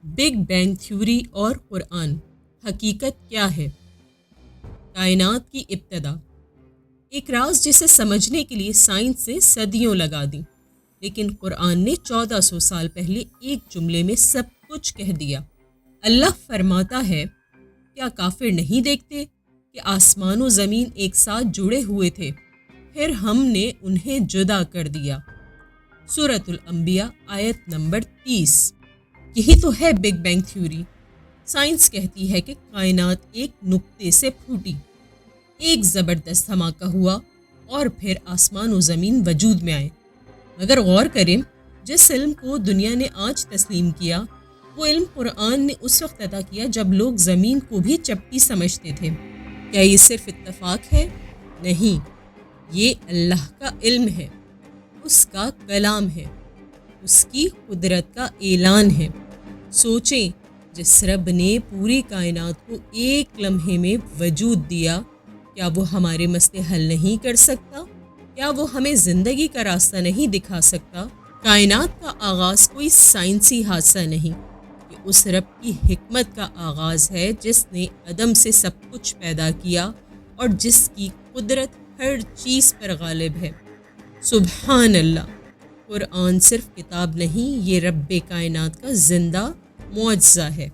Big bang theory اور قرآن، حقیقت کیا ہے؟ کائنات کی ابتدا ایک راز جسے سمجھنے کے لیے سائنس سے صدیوں لگا دیں، لیکن قرآن نے 1400 سال پہلے ایک جملے میں سب کچھ کہہ دیا۔ اللہ فرماتا ہے، کیا کافر نہیں دیکھتے کہ آسمان و زمین ایک ساتھ جڑے ہوئے تھے، پھر ہم نے انہیں جدا کر دیا۔ سورۃ الانبیاء آیت نمبر 30۔ یہی تو ہے بگ بینگ تھیوری۔ سائنس کہتی ہے کہ کائنات ایک نقطے سے پھوٹی، ایک زبردست دھماکہ ہوا اور پھر آسمان و زمین وجود میں آئے۔ مگر غور کریں، جس علم کو دنیا نے آج تسلیم کیا، وہ علم قرآن نے اس وقت عطا کیا جب لوگ زمین کو بھی چپٹی سمجھتے تھے۔ کیا یہ صرف اتفاق ہے؟ نہیں، یہ اللہ کا علم ہے، اس کا کلام ہے، اس کی قدرت کا اعلان ہے۔ سوچیں، جس رب نے پوری کائنات کو ایک لمحے میں وجود دیا، کیا وہ ہمارے مسئلے حل نہیں کر سکتا؟ کیا وہ ہمیں زندگی کا راستہ نہیں دکھا سکتا؟ کائنات کا آغاز کوئی سائنسی حادثہ نہیں، یہ اس رب کی حکمت کا آغاز ہے جس نے عدم سے سب کچھ پیدا کیا اور جس کی قدرت ہر چیز پر غالب ہے۔ سبحان اللہ! قرآن صرف کتاب نہیں، یہ رب کائنات کا زندہ معجزہ ہے۔